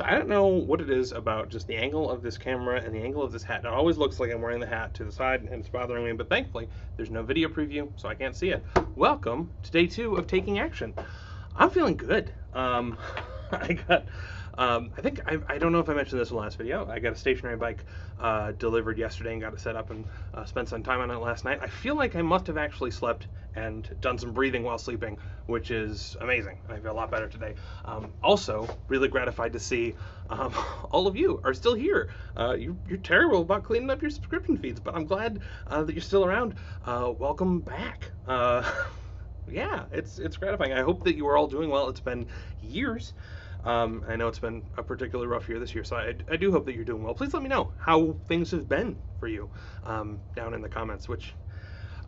So I don't know what it is about just the angle of this camera and the angle of this hat. It always looks like I'm wearing the hat to the side and it's bothering me, but thankfully there's no video preview, so I can't see it. Welcome to day 2 of taking action. I'm feeling good. I got, I think, I don't know if I mentioned this in the last video. I got a stationary bike delivered yesterday and got it set up and spent some time on it last night. I feel like I must have actually slept and done some breathing while sleeping, which is amazing. I feel a lot better today. Also, really gratified to see all of you are still here. You're terrible about cleaning up your subscription feeds, but I'm glad that you're still around. Welcome back. Yeah, it's gratifying. I hope that you are all doing well. It's been years. I know it's been a particularly rough year this year, so I do hope that you're doing well. Please let me know how things have been for you down in the comments, which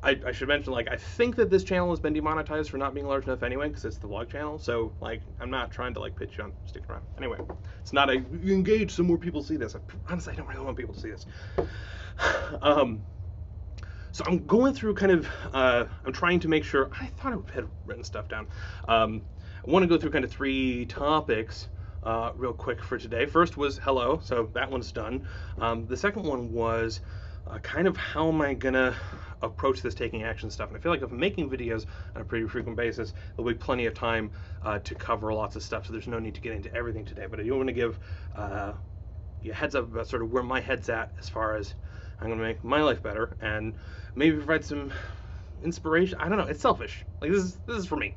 I should mention, like, I think that this channel has been demonetized for not being large enough anyway, because it's the vlog channel, so, like, I'm not trying to, like, pitch you on sticking around. Anyway, it's not a, engage so more people see this. Honestly, I don't really want people to see this. So I'm going through kind of, I'm trying to make sure, I thought I had written stuff down. I want to go through kind of 3 topics real quick for today. First was hello, so that one's done. The second one was kind of how am I gonna approach this taking action stuff. And I feel like if I'm making videos on a pretty frequent basis, there'll be plenty of time to cover lots of stuff, so there's no need to get into everything today. But I do want to give you a heads up about sort of where my head's at as far as I'm gonna make my life better and maybe provide some inspiration. I don't know. It's selfish. Like this is for me.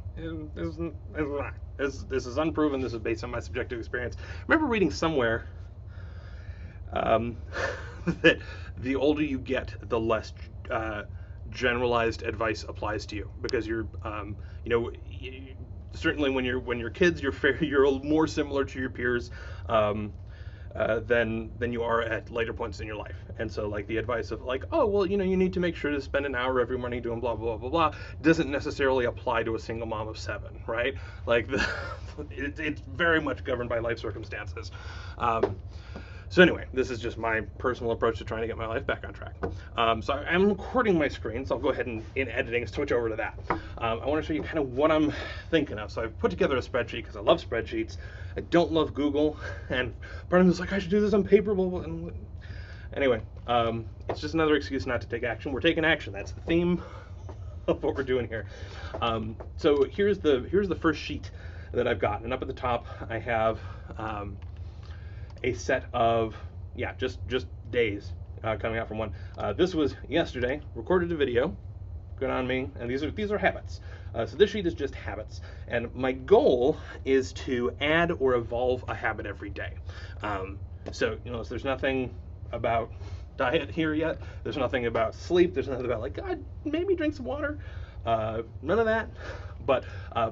This is unproven. This is based on my subjective experience. I remember reading somewhere that the older you get, the less generalized advice applies to you, because you're, you know, certainly when you're kids, you're more similar to your peers. Than you are at later points in your life. And so, like, the advice of, like, oh, well, you know, you need to make sure to spend an hour every morning doing blah, blah, blah, blah, doesn't necessarily apply to a single mom of 7, right? Like, it's very much governed by life circumstances. So anyway, this is just my personal approach to trying to get my life back on track. So I'm recording my screen, so I'll go ahead and, in editing, switch over to that. I want to show you kind of what I'm thinking of. So I've put together a spreadsheet because I love spreadsheets. I don't love Google, and part of me was like, I should do this on paper. And anyway, it's just another excuse not to take action. We're taking action. That's the theme of what we're doing here. So here's the first sheet that I've got, and up at the top I have a set of, yeah, just days coming out from one. This was yesterday. Recorded a video. Good on me. And these are habits. So this sheet is just habits, and my goal is to add or evolve a habit every day. So, you know, so there's nothing about diet here yet. There's nothing about sleep. There's nothing about, like, God, maybe drink some water. None of that. But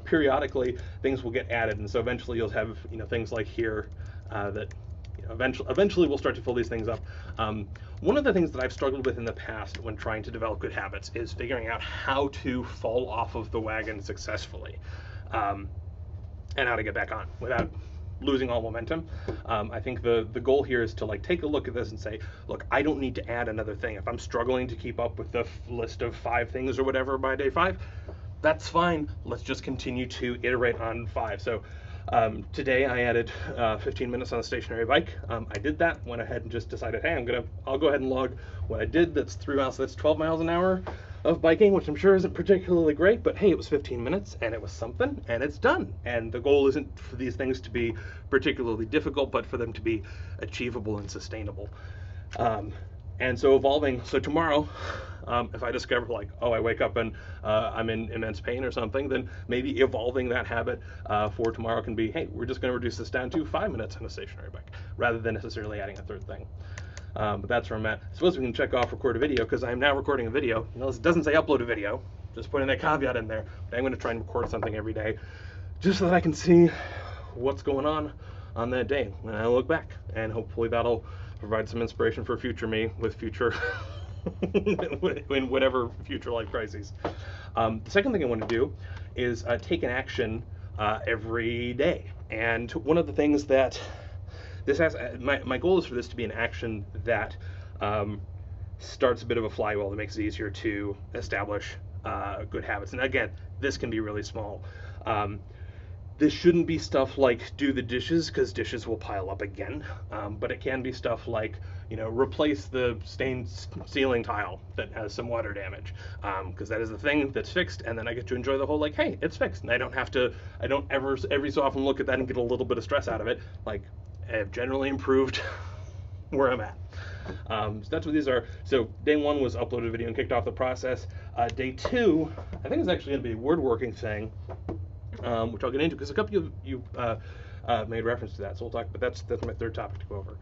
periodically things will get added, and so eventually you'll have, you know, things like here that, you know, eventually we'll start to fill these things up. One of the things that I've struggled with in the past when trying to develop good habits is figuring out how to fall off of the wagon successfully, and how to get back on without losing all momentum. I think the goal here is to, like, take a look at this and say, look, I don't need to add another thing. If I'm struggling to keep up with the list of 5 things or whatever by day 5, that's fine. Let's just continue to iterate on 5. So today I added 15 minutes on a stationary bike. I did that, went ahead and just decided, hey, I'll go ahead and log what I did. That's 3 miles, so that's 12 miles an hour of biking, which I'm sure isn't particularly great, but hey, it was 15 minutes and it was something, and it's done. And the goal isn't for these things to be particularly difficult, but for them to be achievable and sustainable. And so evolving, so tomorrow, if I discover, like, oh, I wake up and I'm in immense pain or something, then maybe evolving that habit for tomorrow can be, hey, we're just going to reduce this down to 5 minutes on a stationary bike, rather than necessarily adding a third thing. But that's where I'm at. I suppose we can check off record a video, because I'm now recording a video. You know, it doesn't say upload a video, just putting that caveat in there. But I'm going to try and record something every day, just so that I can see what's going on that day when I look back, and hopefully that'll provide some inspiration for future me with future in whatever future life crises. The second thing I want to do is take an action every day. And one of the things that this has, my goal is for this to be an action that starts a bit of a flywheel that makes it easier to establish good habits. And again, this can be really small. This shouldn't be stuff like do the dishes, because dishes will pile up again. But it can be stuff like, replace the stained ceiling tile that has some water damage, because that is the thing that's fixed, and then I get to enjoy the whole like, hey, it's fixed, and I don't ever every so often look at that and get a little bit of stress out of it. Like, I've generally improved where I'm at. So that's what these are. So day 1 was uploaded a video and kicked off the process. Day 2, I think, is actually going to be a woodworking thing, which I'll get into because a couple of you made reference to that. So we'll talk. But that's my third topic to go over.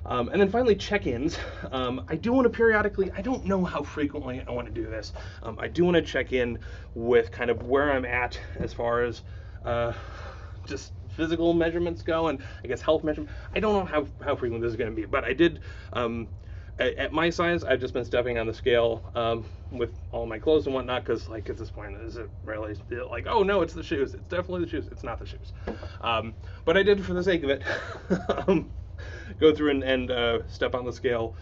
And then finally, check-ins. I do want to periodically, I don't know how frequently I want to do this. I do want to check in with kind of where I'm at as far as just physical measurements go, and I guess health measurement. I don't know how frequent this is going to be, but I did, at my size, I've just been stepping on the scale with all my clothes and whatnot, because like at this point, is it really like, oh no, it's the shoes. It's definitely the shoes. It's not the shoes. But I did, for the sake of it, go through and step on the scale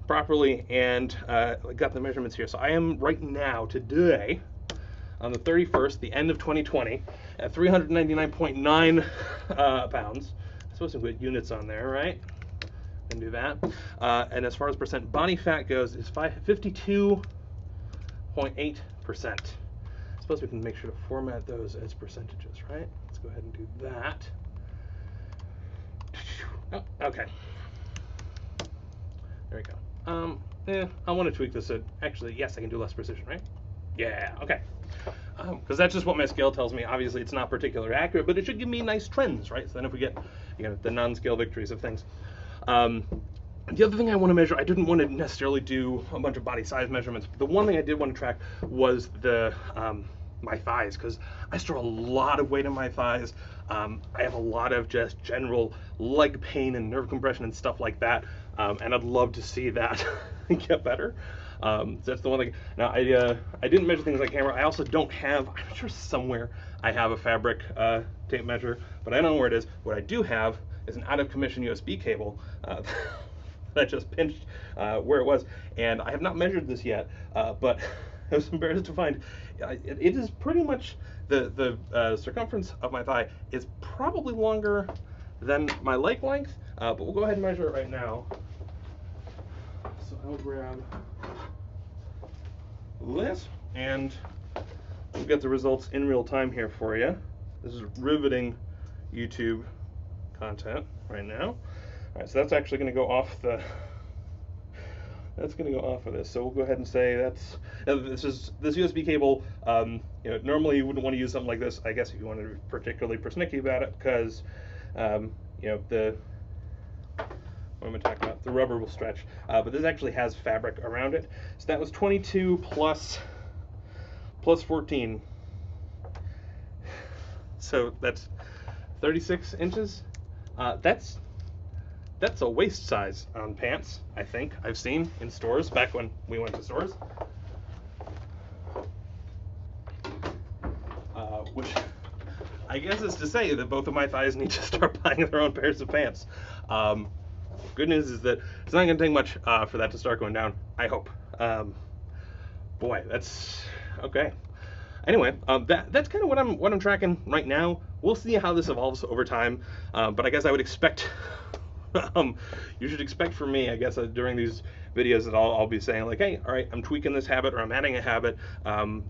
properly, and got the measurements here. So I am right now, today, on the 31st, the end of 2020, at 399.9 pounds. I'm supposed to put units on there, right? And do that. And as far as percent body fat goes, it's 52.8%. I suppose we can make sure to format those as percentages, right? Let's go ahead and do that. Oh, okay. There we go. I want to tweak this. Actually, yes, I can do less precision, right? Yeah, okay. Because that's just what my scale tells me. Obviously, it's not particularly accurate, but it should give me nice trends, right? So then if we get, the non-scale victories of things. The other thing I want to measure, I didn't want to necessarily do a bunch of body size measurements. But the one thing I did want to track was the my thighs, because I store a lot of weight in my thighs. I have a lot of just general leg pain and nerve compression and stuff like that, and I'd love to see that get better. So that's the one thing. Now, I didn't measure things like camera. I also don't have, I'm sure somewhere I have a fabric tape measure, but I don't know where it is. What I do have is an out-of-commission USB cable that I just pinched where it was, and I have not measured this yet, but I was embarrassed to find it is pretty much the circumference of my thigh is probably longer than my leg length, but we'll go ahead and measure it right now. So I'll grab this, and we'll get the results in real time here for you. This is riveting YouTube content right now. All right, so that's actually going to go off the. That's going to go off of this. So we'll go ahead and say that's this USB cable. Normally you wouldn't want to use something like this. I guess if you wanted to be particularly persnickety about it, because the. What am I talking about? The rubber will stretch, but this actually has fabric around it. So that was 22 plus 14. So that's 36 inches. That's a waist size on pants, I think, I've seen in stores back when we went to stores. Which I guess is to say that both of my thighs need to start buying their own pairs of pants. Good news is that it's not going to take much for that to start going down, I hope. Boy, that's okay. Anyway, that's kind of what I'm tracking right now. We'll see how this evolves over time, but I guess I would expect you should expect from me, I guess, during these videos that I'll be saying like, hey, all right, I'm tweaking this habit, or I'm adding a habit.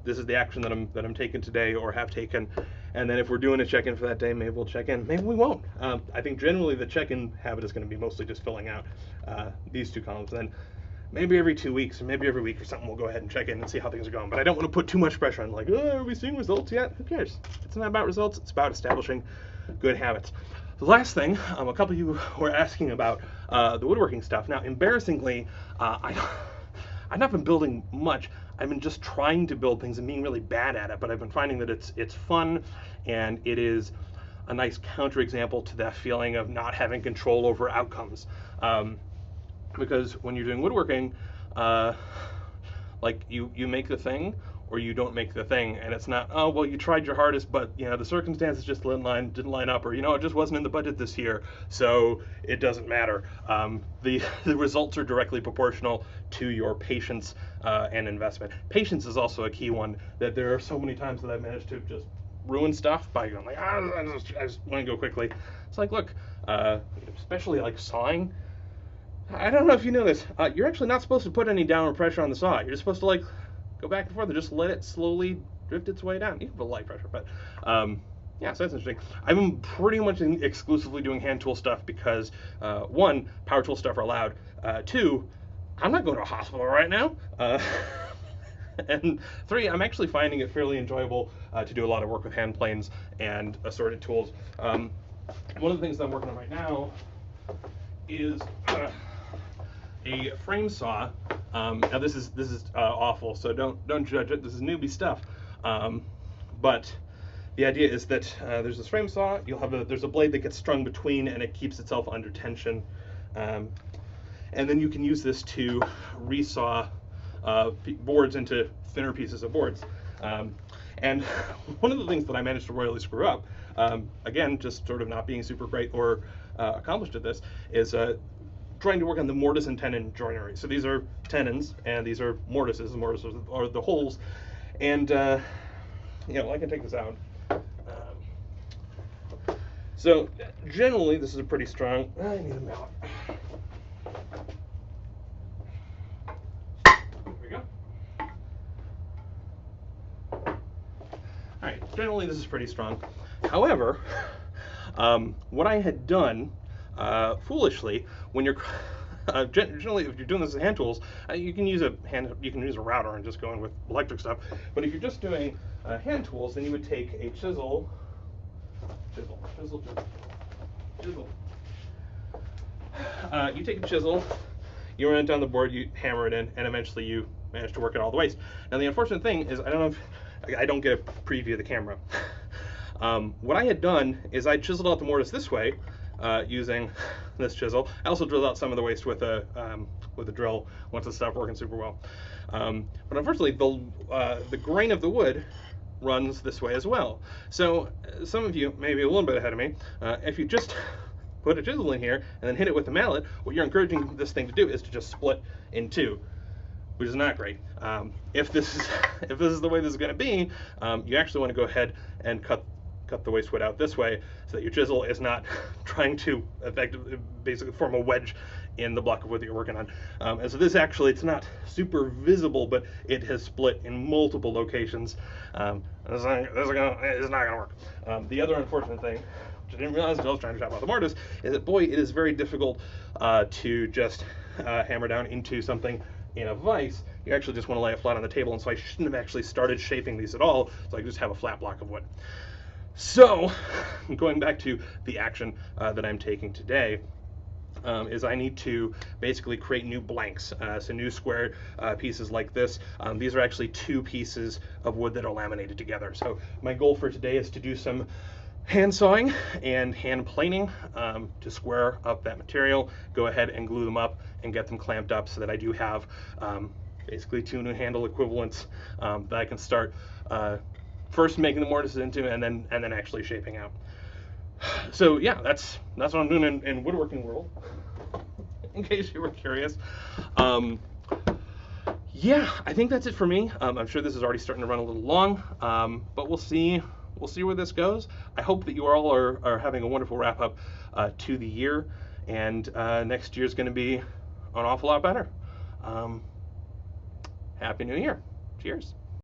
This is the action that I'm taking today or have taken. And then if we're doing a check-in for that day, maybe we'll check in. Maybe we won't. I think generally the check-in habit is going to be mostly just filling out these two columns. Then maybe every 2 weeks or maybe every week or something, we'll go ahead and check in and see how things are going. But I don't want to put too much pressure on, like, oh, are we seeing results yet? Who cares? It's not about results. It's about establishing good habits. The last thing, a couple of you were asking about the woodworking stuff. Now, embarrassingly, I've not been building much. I've been just trying to build things and being really bad at it, but I've been finding that it's fun, and it is a nice counterexample to that feeling of not having control over outcomes. Because when you're doing woodworking, like you make the thing or you don't make the thing, and it's not, oh, well, you tried your hardest, but the circumstances just didn't line up, or it just wasn't in the budget this year, so it doesn't matter. The results are directly proportional to your patience and investment. Patience is also a key one, that there are so many times that I've managed to just ruin stuff by going like, I just want to go quickly. It's like, look, especially like sawing. I don't know if you know this. You're actually not supposed to put any downward pressure on the saw. You're supposed to like go back and forth and just let it slowly drift its way down. You can put light pressure, but yeah, so that's interesting. I've been pretty much exclusively doing hand tool stuff because one, power tool stuff are allowed. Two, I'm not going to a hospital right now. And three, I'm actually finding it fairly enjoyable to do a lot of work with hand planes and assorted tools. One of the things that I'm working on right now is a frame saw. Now this is awful, so don't judge it. This is newbie stuff. But the idea is that there's this frame saw. There's a blade that gets strung between, and it keeps itself under tension. And then you can use this to resaw boards into thinner pieces of boards. And one of the things that I managed to royally screw up, again, just sort of not being super great or accomplished at this, is trying to work on the mortise and tenon joinery. So these are tenons, and these are mortises. The mortises are the holes. And you know, I can take this out. So generally, this is a pretty strong. I need a mallet. There we go. All right. Generally, this is pretty strong. However, what I had done foolishly, when you're generally, if you're doing this with hand tools, you can use a router and just go in with electric stuff. But if you're just doing hand tools, then you would take a chisel. You take a chisel, you run it down the board, you hammer it in, and eventually you manage to work it all the ways. Now the unfortunate thing is, I don't know if I don't get a preview of the camera. What I had done is I chiseled out the mortise this way using this chisel. I also drilled out some of the waste with a drill once it stopped working super well. But unfortunately, the grain of the wood runs this way as well. So some of you may be a little bit ahead of me. If you just put a chisel in here and then hit it with the mallet, what you're encouraging this thing to do is to just split in two, which is not great. If this is the way this is going to be, you actually want to go ahead and cut the waste wood out this way so that your chisel is not trying to effectively basically form a wedge in the block of wood that you're working on. And so this actually, it's not super visible, but it has split in multiple locations. It's not gonna work. The other unfortunate thing, which I didn't realize until I was trying to chop out the mortise, is that boy, it is very difficult to just hammer down into something in a vise. You actually just want to lay it flat on the table, and so I shouldn't have actually started shaping these at all, so I just have a flat block of wood. So, going back to the action that I'm taking today, is I need to basically create new blanks, so new square pieces like this. These are actually two pieces of wood that are laminated together. So my goal for today is to do some hand sawing and hand planing to square up that material, go ahead and glue them up and get them clamped up so that I do have basically two new handle equivalents that I can start first making the mortises into and then actually shaping out. So yeah, that's what I'm doing in woodworking world, in case you were curious. Yeah, I think that's it for me. I'm sure this is already starting to run a little long, but we'll see where this goes. I hope that you all are having a wonderful wrap up to the year, and next year's going to be an awful lot better. Happy New Year. Cheers.